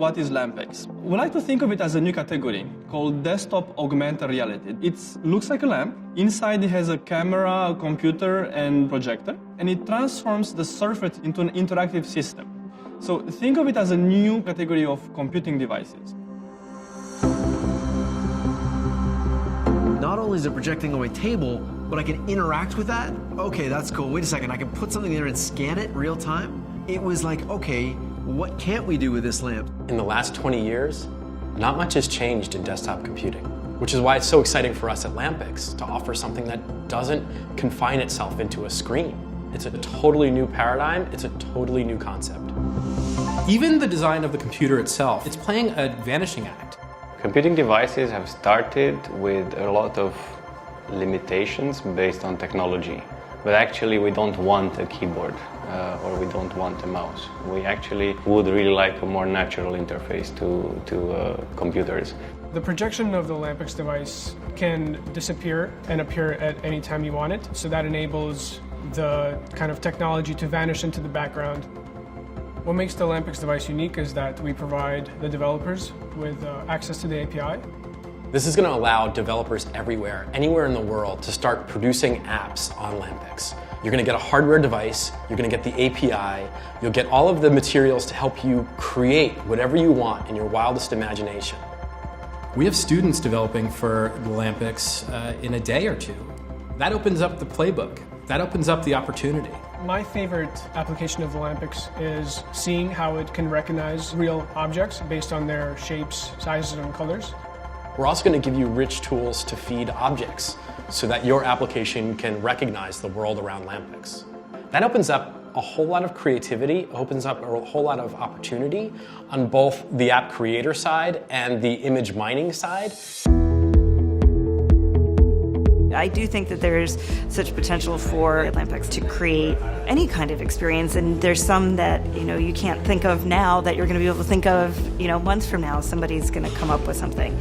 what is Lampix? We like to think of it as a new category called desktop augmented reality. It looks like a lamp. Inside it has a camera, a computer, and projector, and it transforms the surface into an interactive system. So think of it as a new category of computing devices. Not only is it projecting on my table, but I can interact with that. Okay, that's cool. Wait a second, I can put something there and scan it real time. It was like, okay, what can't we do with this lamp? In the last 20 years, not much has changed in desktop computing, which is why it's so exciting for us at Lampix to offer something that doesn't confine itself into a screen. It's a totally new paradigm, it's a totally new concept. Even the design of the computer itself, it's playing a vanishing act. Computing devices have started with a lot of limitations based on technology, but actually we don't want a keyboard or we don't want a mouse. We actually would really like a more natural interface to computers. The projection of the Lampix device can disappear and appear at any time you want it, so that enables the kind of technology to vanish into the background. What makes the Lampix device unique is that we provide the developers with access to the API. This is going to allow developers everywhere, anywhere in the world, to start producing apps on Lampix. You're going to get a hardware device, you're going to get the API, you'll get all of the materials to help you create whatever you want in your wildest imagination. We have students developing for the Lampix in a day or two. That opens up the playbook. That opens up the opportunity. My favorite application of the Lampix is seeing how it can recognize real objects based on their shapes, sizes, and colors. We're also going to give you rich tools to feed objects so that your application can recognize the world around Lampix. That opens up a whole lot of creativity, opens up a whole lot of opportunity on both the app creator side and the image mining side. I do think that there's such potential for Lampix to create any kind of experience, and there's some that you can't think of now that you're going to be able to think of months from now. Somebody's going to come up with something.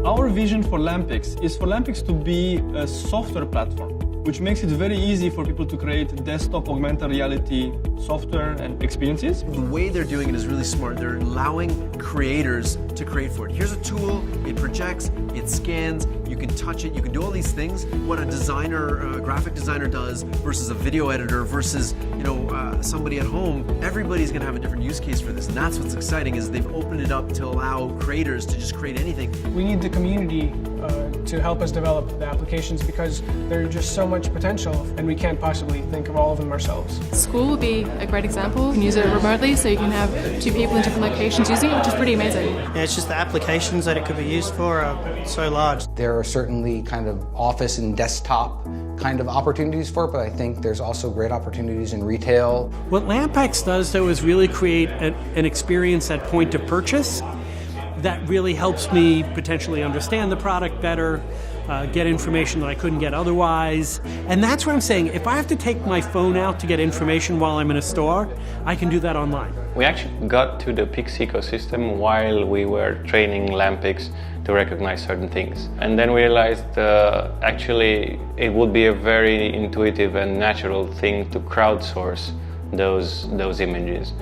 Our vision for Lampix is for Lampix to be a software platform, which makes it very easy for people to create desktop augmented reality software and experiences. The way they're doing it is really smart. They're allowing creators to create for it. Here's a tool, it projects, it scans, you can touch it, you can do all these things. What a designer, a graphic designer does versus a video editor versus somebody at home, everybody's gonna have a different use case for this. And that's what's exciting, is they've opened it up to allow creators to just create anything. We need the community to help us develop the applications because there's just so much potential and we can't possibly think of all of them ourselves. School would be a great example. You can use it remotely, so you can have two people in different locations using it, which is pretty amazing. Yeah, it's just the applications that it could be used for are so large. There are certainly kind of office and desktop kind of opportunities for it, but I think there's also great opportunities in retail. What Lampix does, though, is really create an experience at point of purchase that really helps me potentially understand the product better, get information that I couldn't get otherwise. And that's what I'm saying. If I have to take my phone out to get information while I'm in a store, I can do that online. We actually got to the Pix ecosystem while we were training Lampix to recognize certain things. And then we realized actually it would be a very intuitive and natural thing to crowdsource those images.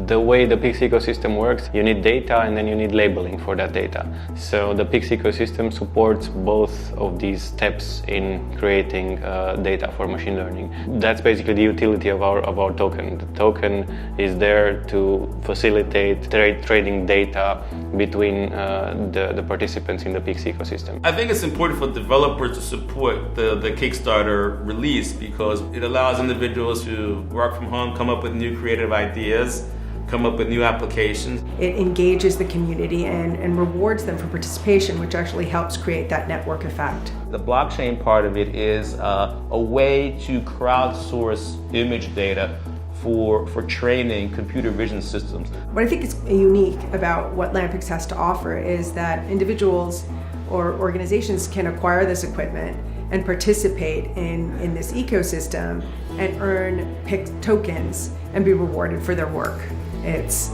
The way the Pix ecosystem works, you need data and then you need labeling for that data. So the Pix ecosystem supports both of these steps in creating data for machine learning. That's basically the utility of our token. The token is there to facilitate trading data between the participants in the Pix ecosystem. I think it's important for developers to support the Kickstarter release because it allows individuals to work from home, come up with new creative ideas, come up with new applications. It engages the community and rewards them for participation, which actually helps create that network effect. The blockchain part of it is a way to crowdsource image data for training computer vision systems. What I think is unique about what Lampix has to offer is that individuals or organizations can acquire this equipment and participate in this ecosystem and earn Pix tokens and be rewarded for their work. It's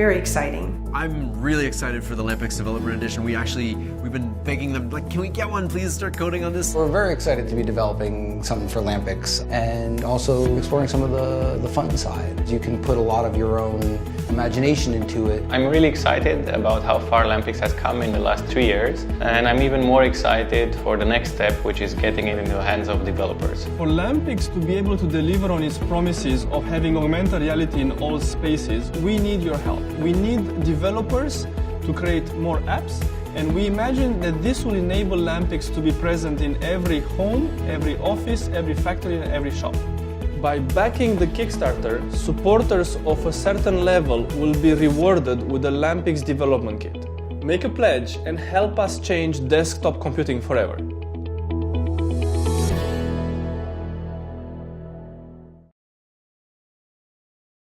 very exciting. I'm really excited for the Lampix Developer Edition. We've been begging them, like, can we get one? Please start coding on this. We're very excited to be developing something for Lampix and also exploring some of the fun side. You can put a lot of your own imagination into it. I'm really excited about how far Lampix has come in the last 3 years, and I'm even more excited for the next step, which is getting it into the hands of developers. For Lampix to be able to deliver on its promises of having augmented reality in all spaces, we need your help. We need developers to create more apps, and we imagine that this will enable Lampix to be present in every home, every office, every factory, and every shop. By backing the Kickstarter, supporters of a certain level will be rewarded with a Lampix development kit. Make a pledge and help us change desktop computing forever.